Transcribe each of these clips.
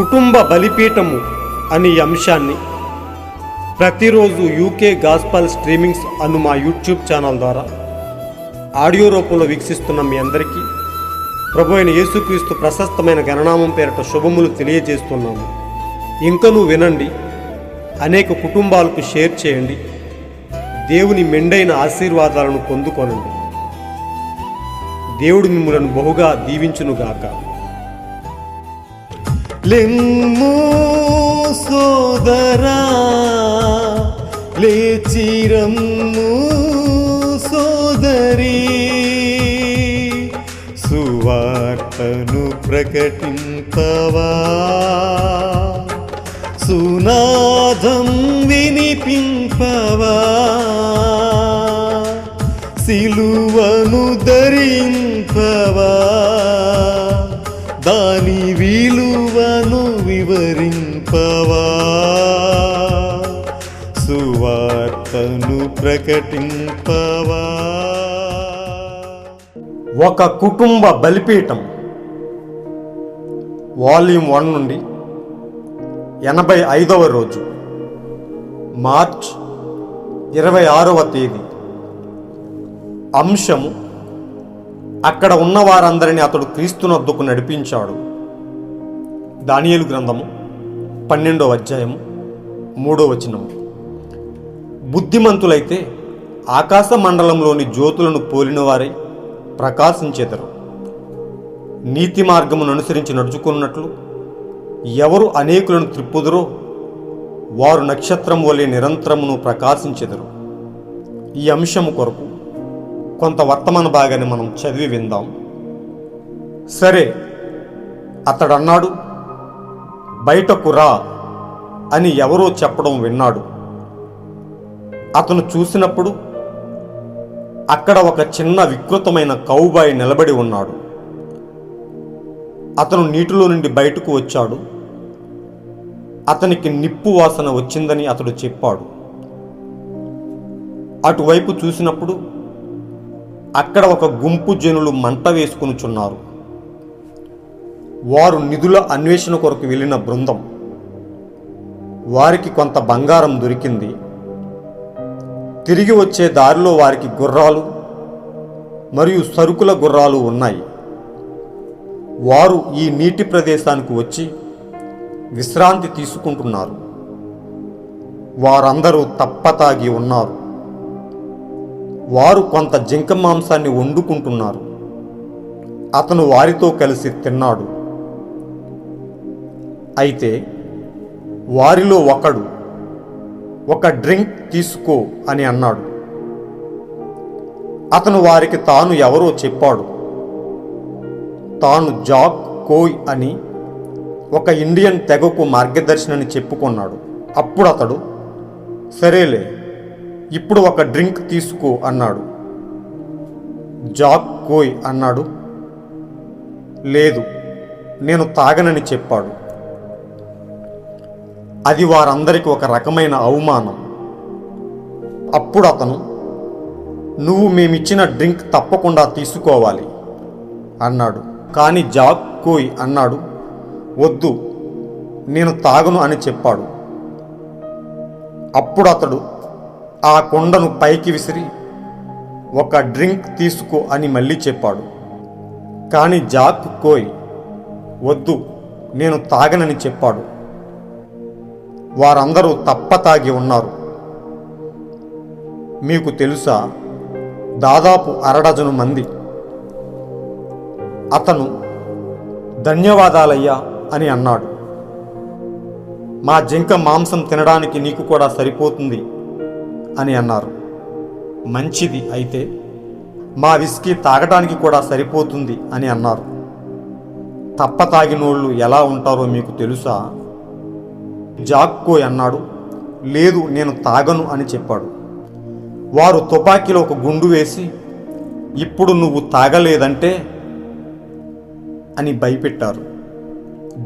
కుటుంబ బలిపీఠము అనే అంశాన్ని ప్రతిరోజు యూకే గాస్పల్ స్ట్రీమింగ్స్ అను మా యూట్యూబ్ ఛానల్ ద్వారా ఆడియో రూపంలో వీక్షిస్తున్న మీ అందరికీ ప్రభు అయిన యేసుక్రీస్తు ప్రశస్తమైన గణనామం పేరిట శుభములు తెలియజేస్తున్నాము. ఇంకనూ వినండి, అనేక కుటుంబాలకు షేర్ చేయండి, దేవుని మెండైన ఆశీర్వాదాలను పొందుకొనండి. దేవుడు మిమ్మలను బహుగా దీవించునుగాక. లెమ్ము సోదరా, లేచిరమ్ము సోదరి, సువార్తను ప్రకటింపవా, సునాదం వినిపింపవా, సిలువను ధరింపవా, దాని విలువను వివరింపవా, సువార్తను ప్రకటింపవా. ఒక కుటుంబ బలిపీఠం వాల్యూమ్ 1 నుండి 85వ రోజు, మార్చ్ 26వ తేదీ. అంశము: అక్కడ ఉన్న వారందరినీ అతడు క్రీస్తునొద్దకు నడిపించాడు. దానియేలు గ్రంథము 12వ అధ్యాయము 3వ వచనము. బుద్ధిమంతులైతే ఆకాశ మండలంలోని జ్యోతులను పోలిన వారై ప్రకాశించెదరు. నీతి మార్గమును అనుసరించి నడుచుకున్నట్లు ఎవరు అనేకులను త్రిప్పుదురో వారు నక్షత్రం వలె నిరంతరమును ప్రకాశించెదరు. ఈ అంశము కొరకు కొంత వర్తమాన భాగాన్ని మనం చదివి విందాం. సరే, అతడన్నాడు, బయటకు రా అని ఎవరో చెప్పడం విన్నాడు. అతను చూసినప్పుడు అక్కడ ఒక చిన్న వికృతమైన కౌబాయ్ నిలబడి ఉన్నాడు. అతను నీటిలో నుండి బయటకు వచ్చాడు. అతనికి నిప్పు వాసన వచ్చిందని అతడు చెప్పాడు. అటువైపు చూసినప్పుడు అక్కడ ఒక గుంపు జనులు మంట వేసుకొనుచున్నారు. వారు నిధుల అన్వేషణ కొరకు వెళ్ళిన బృందం. వారికి కొంత బంగారం దొరికింది. తిరిగి వచ్చే దారిలో వారికి గుర్రాలు మరియు సరుకుల గుర్రాలు ఉన్నాయి. వారు ఈ నీటి ప్రదేశానికి వచ్చి విశ్రాంతి తీసుకుంటున్నారు. వారందరూ తప్పతాగి ఉన్నారు. వారు కొంత జింక మాంసాన్ని వండుకుంటున్నారు. అతను వారితో కలిసి తిన్నాడు. అయితే వారిలో ఒకడు, ఒక డ్రింక్ తీసుకో అని అన్నాడు. అతను వారికి తాను ఎవరో చెప్పాడు. తాను జాక్ కోయ్ అని ఒక ఇండియన్ తెగకు మార్గదర్శిని చెప్పుకున్నాడు. అప్పుడు అతడు, సరేలే, ఇప్పుడు ఒక డ్రింక్ తీసుకో అన్నాడు. జాక్ కోయ్ అన్నాడు, లేదు, నేను తాగనని చెప్పాడు. అది వారందరికీ ఒక రకమైన అవమానం. అప్పుడు అతను, నువ్వు మేమిచ్చిన డ్రింక్ తప్పకుండా తీసుకోవాలి అన్నాడు. కానీ జాక్ కోయ్ అన్నాడు, వద్దు, నేను తాగను అని చెప్పాడు. అప్పుడు అతడు ఆ కొండను పైకి విసిరి ఒక డ్రింక్ తీసుకో అని మళ్ళీ చెప్పాడు. కానీ జాక్ కోయ్ వద్దు, నేను తాగనని చెప్పాడు. వారందరూ తప్పతాగి ఉన్నారు. మీకు తెలుసా, దాదాపు 1/2 డజను మంది. అతను, ధన్యవాదాలయ్యా అని అన్నాడు. మా జింక మాంసం తినడానికి నీకు కూడా సరిపోతుంది అని అన్నారు. మంచిది, అయితే మా విస్కీ తాగడానికి కూడా సరిపోతుంది అని అన్నారు. తప్పతాగినోళ్ళు ఎలా ఉంటారో మీకు తెలుసా? జాక్ కోయ్ అన్నాడు, లేదు, నేను తాగను అని చెప్పాడు. వారు తుపాకీలో ఒక గుండు వేసి, ఇప్పుడు నువ్వు తాగలేదంటే అని భయపెట్టారు.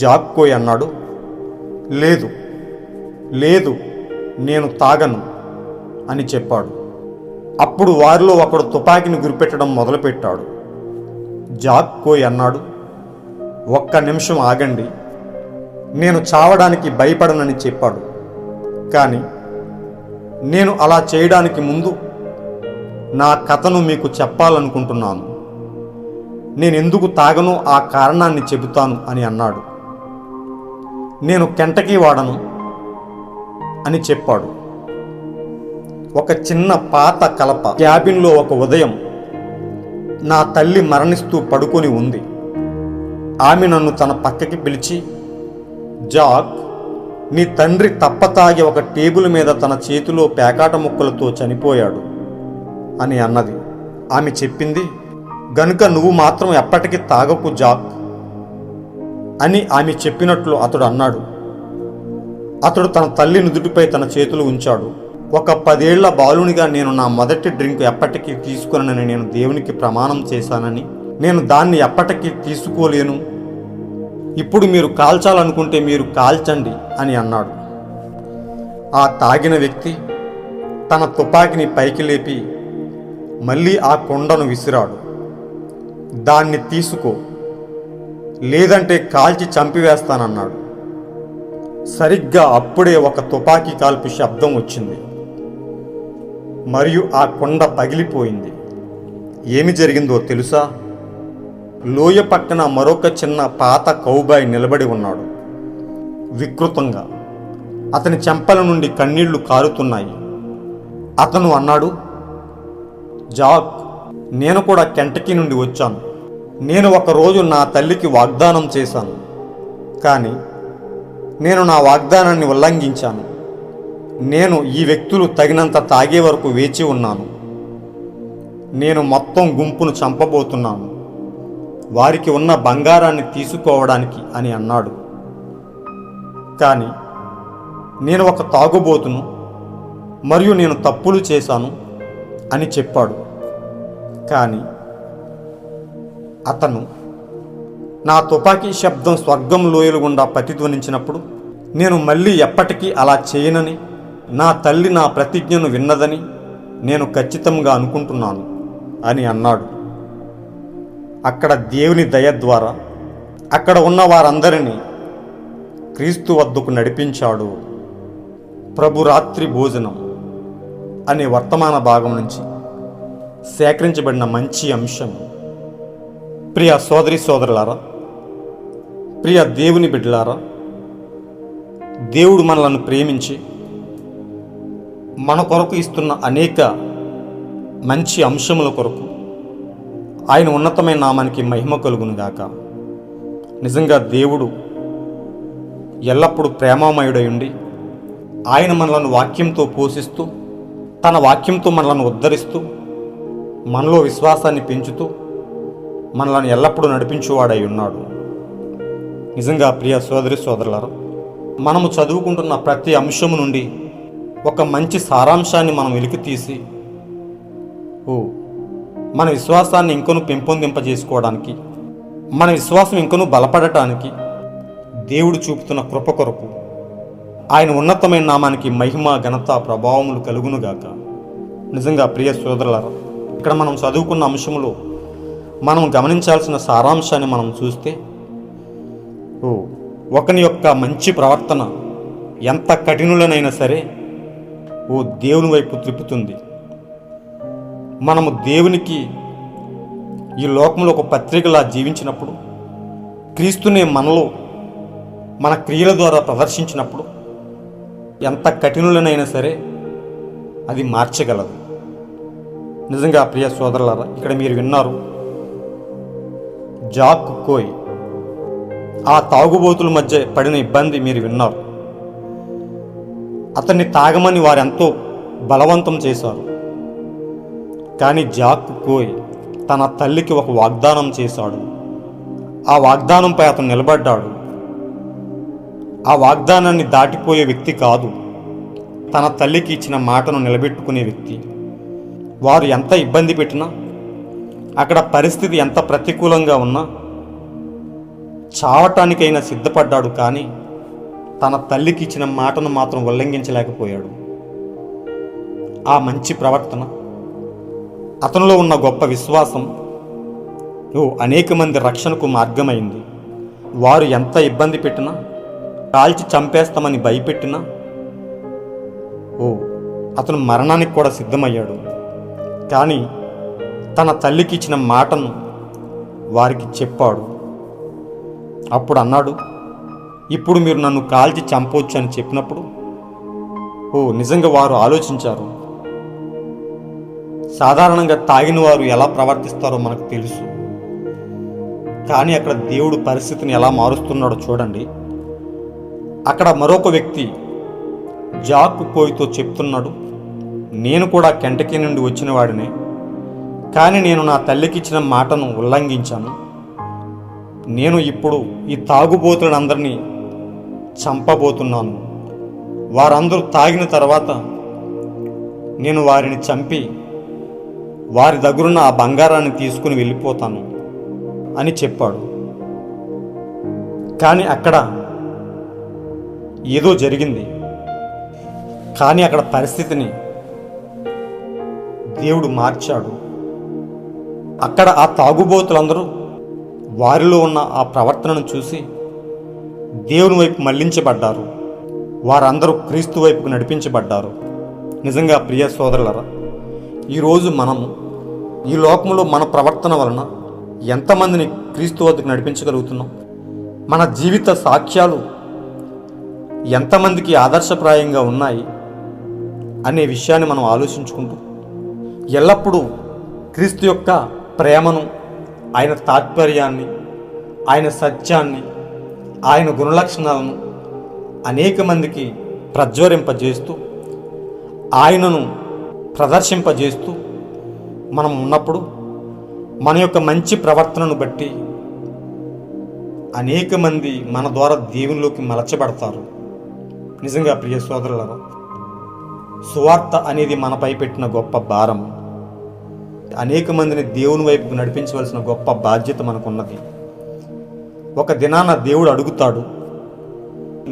జాక్ కోయ్ అన్నాడు, లేదు లేదు, నేను తాగను అని చెప్పాడు. అప్పుడు వారిలో ఒకడు తుపాకీని గురిపెట్టడం మొదలుపెట్టాడు. జాక్ కోయ్ అన్నాడు, ఒక్క నిమిషం ఆగండి, నేను చావడానికి భయపడనని చెప్పాడు. కానీ నేను అలా చేయడానికి ముందు నా కథను మీకు చెప్పాలనుకుంటున్నాను. నేనెందుకు తాగనో ఆ కారణాన్ని చెబుతాను అని అన్నాడు. నేను కెంటకీ వాడను అని చెప్పాడు. ఒక చిన్న పాత కలప క్యాబిన్లో ఒక ఉదయం నా తల్లి మరణిస్తూ పడుకొని ఉంది. ఆమె నన్ను తన పక్కకి పిలిచి, జాక్, నీ తండ్రి తప్పతాగి ఒక టేబుల్ మీద తన చేతిలో పేకాట ముక్కలతో చనిపోయాడు అని అన్నది. ఆమె చెప్పింది, గనుక నువ్వు మాత్రం ఎప్పటికీ తాగకు జాక్ అని ఆమె చెప్పినట్లు అతడు అన్నాడు. అతడు తన తల్లి నుదుటిపై తన చేతులు ఉంచాడు. ఒక 10 ఏళ్ల బాలునిగా నేను నా మొదటి డ్రింక్ ఎప్పటికీ తీసుకొనని నేను దేవునికి ప్రమాణం చేశానని, నేను దాన్ని ఎప్పటికీ తీసుకోలేను. ఇప్పుడు మీరు కాల్చాలనుకుంటే మీరు కాల్చండి అని అన్నాడు. ఆ తాగిన వ్యక్తి తన తుపాకీని పైకి లేపి మళ్ళీ ఆ కొండను విసిరాడు. దాన్ని తీసుకో, లేదంటే కాల్చి చంపివేస్తానన్నాడు. సరిగ్గా అప్పుడే ఒక తుపాకీ కాల్పు శబ్దం వచ్చింది మరియు ఆ కొండ పగిలిపోయింది. ఏమి జరిగిందో తెలుసా? లోయ పక్కన మరొక చిన్న పాత కౌబాయ్ నిలబడి ఉన్నాడు. వికృతంగా అతని చెంపల నుండి కన్నీళ్లు కారుతున్నాయి. అతను అన్నాడు, జాక్, నేను కూడా కెంటకీ నుండి వచ్చాను. నేను ఒకరోజు నా తల్లికి వాగ్దానం చేశాను, కానీ నేను నా వాగ్దానాన్ని ఉల్లంఘించాను. నేను ఈ వ్యక్తులు తగినంత తాగే వరకు వేచి ఉన్నాను. నేను మొత్తం గుంపును చంపబోతున్నాను, వారికి ఉన్న బంగారాన్ని తీసుకోవడానికి అని అన్నాడు. కానీ నేను ఒక తాగుబోతును మరియు నేను తప్పులు చేశాను అని చెప్పాడు. కానీ అతను నా తుపాకీ శబ్దం స్వర్గం లోయలు గుండా ప్రతిధ్వనించినప్పుడు నేను మళ్ళీ ఎప్పటికీ అలా చేయనని, నా తల్లి నా ప్రతిజ్ఞను విన్నదని నేను ఖచ్చితంగా అనుకుంటున్నాను అని అన్నాడు. అక్కడ దేవుని దయ ద్వారా అక్కడ ఉన్న వారందరినీ క్రీస్తు వద్దకు నడిపించాడు. ప్రభు రాత్రి భోజనం అనే వర్తమాన భాగం నుంచి సేకరించబడిన మంచి అంశం. ప్రియ సోదరి సోదరులారా, ప్రియ దేవుని బిడ్డలారా, దేవుడు మనలను ప్రేమించి మన కొరకు ఇస్తున్న అనేక మంచి అంశముల కొరకు ఆయన ఉన్నతమైన నామానికి మహిమ కలుగునుగాక. నిజంగా దేవుడు ఎల్లప్పుడూ ప్రేమామయుడై ఉండి ఆయన మనలను వాక్యంతో పోషిస్తూ, తన వాక్యంతో మనలను ఉద్ధరిస్తూ, మనలో విశ్వాసాన్ని పెంచుతూ మనలను ఎల్లప్పుడూ నడిపించువాడై ఉన్నాడు. నిజంగా ప్రియ సోదరి సోదరులారా, మనము చదువుకుంటున్న ప్రతి అంశము నుండి ఒక మంచి సారాంశాన్ని మనం వెలికి తీసి మన విశ్వాసాన్ని ఇంకొను పెంపొందింపజేసుకోవడానికి, మన విశ్వాసం ఇంకొను బలపడటానికి దేవుడు చూపుతున్న కృప కొరకు ఆయన ఉన్నతమైన నామానికి మహిమ ఘనత ప్రభావములు కలుగునుగాక. నిజంగా ప్రియ సోదరులారా, ఇక్కడ మనం చదువుకున్న అంశంలో మనం గమనించాల్సిన సారాంశాన్ని మనం చూస్తే, ఒకని యొక్క మంచి ప్రవర్తన ఎంత కఠినులనైనా సరే దేవుని వైపు త్రిప్పుతుంది. మనము దేవునికి ఈ లోకంలో ఒక పత్రికలా జీవించినప్పుడు, క్రీస్తునే మనలో మన క్రియల ద్వారా ప్రదర్శించినప్పుడు ఎంత కఠినులనైనా సరే అది మార్చగలదు. నిజంగా ప్రియ సోదరులారా, ఇక్కడ మీరు విన్నారు, జాక్ కోయ్ ఆ తాగుబోతుల మధ్య పడిన ఇబ్బంది మీరు విన్నారు. అతన్ని తాగమని వారెంతో బలవంతం చేశారు. కానీ జాక్ కోయ్ తన తల్లికి ఒక వాగ్దానం చేశాడు. ఆ వాగ్దానంపై అతను నిలబడ్డాడు. ఆ వాగ్దానాన్ని దాటిపోయే వ్యక్తి కాదు, తన తల్లికి ఇచ్చిన మాటను నిలబెట్టుకునే వ్యక్తి. వారు ఎంత ఇబ్బంది పెట్టినా, అక్కడ పరిస్థితి ఎంత ప్రతికూలంగా ఉన్నా చావటానికైనా సిద్ధపడ్డాడు. కానీ తన తల్లికి ఇచ్చిన మాటను మాత్రం ఉల్లంఘించలేకపోయాడు. ఆ మంచి ప్రవర్తన, అతనిలో ఉన్న గొప్ప విశ్వాసం అనేక మంది రక్షణకు మార్గమైంది. వారు ఎంత ఇబ్బంది పెట్టినా కాల్చి చంపేస్తామని భయపెట్టినా అతను మరణానికి కూడా సిద్ధమయ్యాడు. కానీ తన తల్లికి ఇచ్చిన మాటను వారికి చెప్పాడు. అప్పుడు అన్నాడు, ఇప్పుడు మీరు నన్ను కాల్చి చంపవచ్చు అని చెప్పినప్పుడు నిజంగా వారు ఆలోచించారు. సాధారణంగా తాగిన వారు ఎలా ప్రవర్తిస్తారో మనకు తెలుసు. కానీ అక్కడ దేవుడు పరిస్థితిని ఎలా మారుస్తున్నాడో చూడండి. అక్కడ మరొక వ్యక్తి జాకు కోయితో చెప్తున్నాడు, నేను కూడా కెంటకీ నుండి వచ్చిన వాడినే, కానీ నేను నా తల్లికి ఇచ్చిన మాటను ఉల్లంఘించాను. నేను ఇప్పుడు ఈ తాగుబోతులందరినీ చంపబోతున్నాను. వారందరూ తాగిన తర్వాత నేను వారిని చంపి వారి దగ్గరున్న ఆ బంగారాన్ని తీసుకుని వెళ్ళిపోతాను అని చెప్పాడు. కానీ అక్కడ ఏదో జరిగింది. కానీ అక్కడ పరిస్థితిని దేవుడు మార్చాడు. అక్కడ ఆ తాగుబోతులందరూ వారిలో ఉన్న ఆ ప్రవర్తనను చూసి దేవుని వైపు మళ్లించబడ్డారు. వారందరూ క్రీస్తు వైపుకు నడిపించబడ్డారు. నిజంగా ప్రియ సోదరులరా, ఈరోజు మనము ఈ లోకంలో మన ప్రవర్తన వలన ఎంతమందిని క్రీస్తు వద్దకు నడిపించగలుగుతున్నాం? మన జీవిత సాక్ష్యాలు ఎంతమందికి ఆదర్శప్రాయంగా ఉన్నాయి అనే విషయాన్ని మనం ఆలోచించుకుంటూ ఎల్లప్పుడూ క్రీస్తు యొక్క ప్రేమను, ఆయన తాత్పర్యాన్ని, ఆయన సత్యాన్ని, ఆయన గుణలక్షణాలను అనేక మందికి ప్రజ్వరింపజేస్తూ ఆయనను ప్రదర్శింపజేస్తూ మనం ఉన్నప్పుడు మన యొక్క మంచి ప్రవర్తనను బట్టి అనేక మంది మన ద్వారా దేవునిలోకి మలచబడతారు. నిజంగా ప్రియ సోదరులారా, సువార్త అనేది మనపై పెట్టిన గొప్ప భారం. అనేక మందిని దేవుని వైపుకు నడిపించవలసిన గొప్ప బాధ్యత మనకున్నది. ఒక దినాన దేవుడు అడుగుతాడు,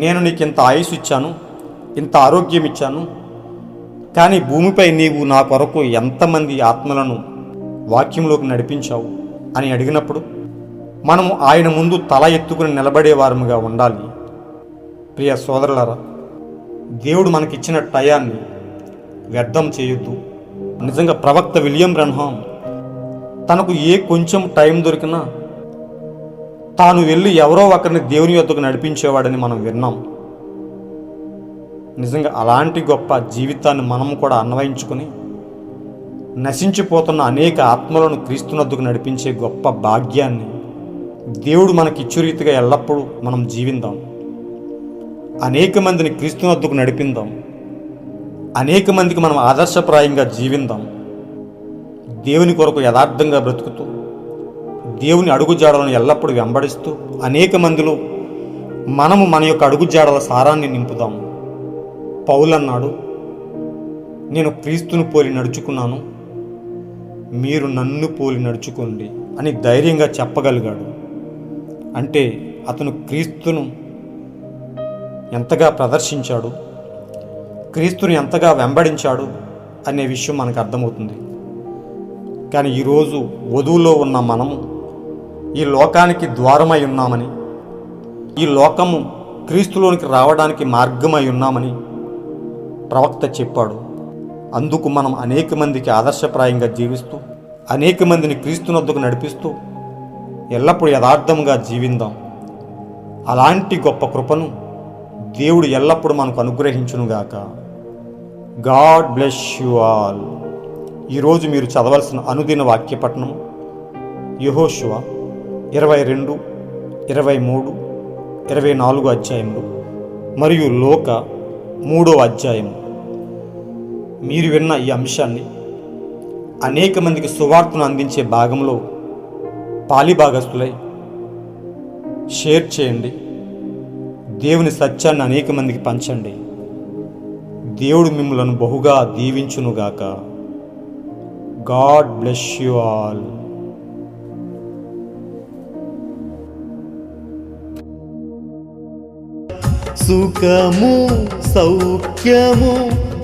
నేను నీకు ఇంత ఆయుష్ ఇచ్చాను, ఇంత ఆరోగ్యం ఇచ్చాను, కానీ భూమిపై నీవు నా కొరకు ఎంతమంది ఆత్మలను వాక్యంలోకి నడిపించావు అని అడిగినప్పుడు మనము ఆయన ముందు తల ఎత్తుకుని నిలబడేవారముగా ఉండాలి. ప్రియ సోదరులారా, దేవుడు మనకిచ్చిన టయాన్ని వ్యర్థం చేయొద్దు. నిజంగా ప్రవక్త విలియం బ్రన్హామ్ తనకు కొంచెం టైం దొరికినా తాను వెళ్ళి ఎవరో ఒకరిని దేవుని యొద్దకు నడిపించేవాడని మనం విన్నాం. నిజంగా అలాంటి గొప్ప జీవితాన్ని మనం కూడా అన్వయించుకొని నశించిపోతున్న అనేక ఆత్మలను క్రీస్తునొద్దకు నడిపించే గొప్ప భాగ్యాన్ని దేవుడు మనకిచ్చు రీతిగా ఎల్లప్పుడూ మనం జీవిందాం. అనేక మందిని క్రీస్తునొద్దకు నడిపిందాం. అనేక మందికి మనం ఆదర్శప్రాయంగా జీవిందాం. దేవుని కొరకు యథార్థంగా బ్రతుకుతూ దేవుని అడుగుజాడలను ఎల్లప్పుడూ వెంబడిస్తూ అనేక మందిలో మనము మన యొక్క అడుగుజాడల సారాన్ని నింపుదాం. పౌలు అన్నాడు, నేను క్రీస్తును పోలి నడుచుకున్నాను, మీరు నన్ను పోలి నడుచుకోండి అని ధైర్యంగా చెప్పగలిగాడు. అంటే అతను క్రీస్తును ఎంతగా ప్రదర్శించాడు, క్రీస్తుని ఎంతగా వెంబడించాడు అనే విషయం మనకు అర్థమవుతుంది. కానీ ఈరోజు వధువులో ఉన్న మనము ఈ లోకానికి ద్వారమై ఉన్నామని, ఈ లోకము క్రీస్తులోనికి రావడానికి మార్గమై ఉన్నామని ప్రవక్త చెప్పాడు. అందుకు మనం అనేక మందికి ఆదర్శప్రాయంగా జీవిస్తూ అనేక మందిని క్రీస్తునొద్దకు నడిపిస్తూ ఎల్లప్పుడూ యథార్థంగా జీవిందాం. అలాంటి గొప్ప కృపను దేవుడు ఎల్లప్పుడూ మనకు అనుగ్రహించునుగాక. God bless you all. ఈరోజు మీరు చదవాల్సిన అనుదిన వాక్యపట్నం యెహోషువ 22, 23, 24 అధ్యాయములు మరియు లోక 3వ అధ్యాయం. మీరు విన్న ఈ అంశాన్ని అనేక మందికి సువార్తను అందించే భాగంలో పాలిభాగస్తులై షేర్ చేయండి. దేవుని సత్యాన్ని అనేక మందికి పంచండి. దేవుడు మిమ్మలను బహుగా దీవించునుగాక. God bless you all. సుఖము సౌఖ్యము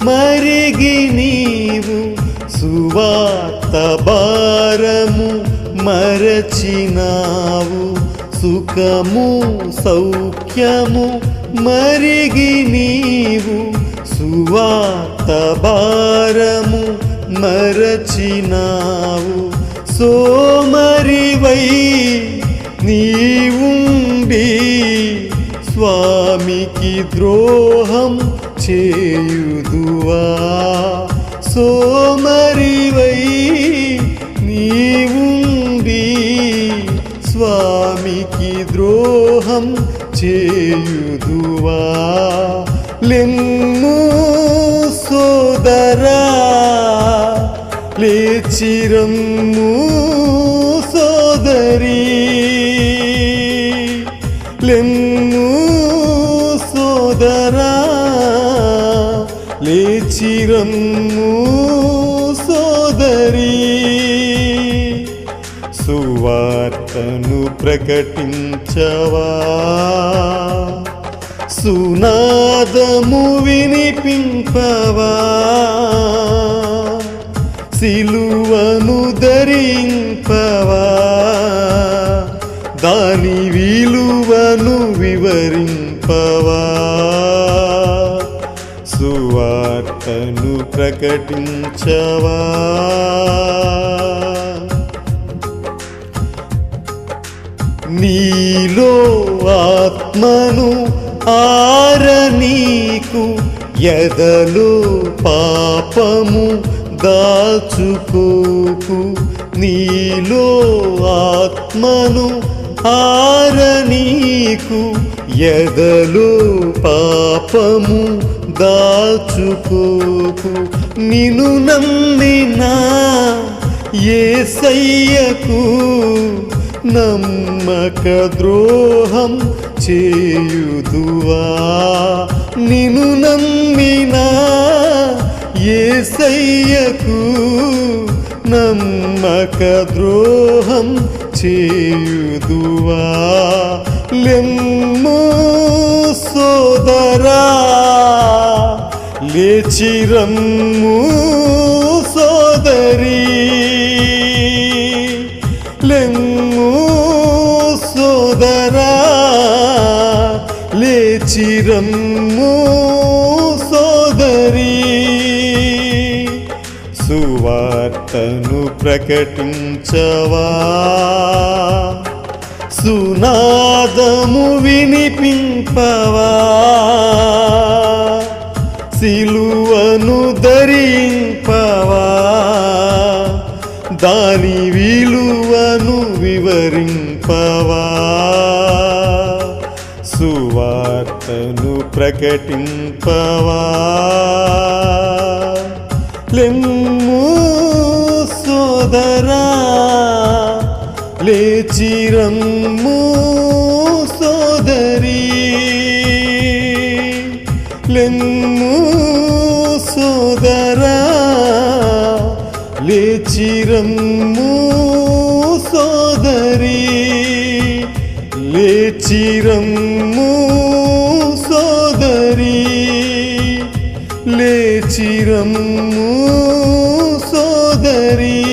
మరిగి నీవు సువార్త భారము మరచినావు. సుఖము సౌఖ్యము మరిగి నీవు సువార్త భారము మరచినావు. సోమరివై నీవుండి స్వామికి ద్రోహం చేయుదువా. సోమరివై నీవుండి స్వామికి ద్రోహం చేయుదువా. లెమ్ము సోదరా లేచిరమ్ము సోదరీ. లెమ్ము సోదరా లేచిరమ్ము సోదరీ. సువార్తను ప్రకటించవా, సునాదము వినిపింపవా. సిలువను ధరింపవా, దాని విలువను వివరింపవా. సువార్తను ప్రకటించవా. నీలో ఆత్మను ఆరనీకు, ఎదలో పాపము దాచుకోకు. నీలో ఆత్మను ఆరనీకు, ఎదలో పాపము దాచుకోకు. నిన్ను నమ్మినా యేసయ్యకు నమ్మక ద్రోహం చేయుదువా. నిన్ను నమ్మినా యేసయ్యకు నమ్మక ద్రోహం చేయుదువా. లెమ్ము సోదరా లేచిరమ్ము సోదరీ. లెమ్ము సోదరా లేచిరమ్ము సోదరీ. సువార్తను ప్రకటించవా, సునాదము వినిపింపవా. సిలువను ధరింపవా, దాని విలువను వివరింపవా. సువార్తను ప్రకటింపవా. లెమ్ము సోదరా లేచిరమ్ము సోదరీ. లెమ్ము సోదరా లేచిరమ్ము సోదరీ. లేచిరమ్ము సోదరీ. లేచిరమ్ము సోదరీ.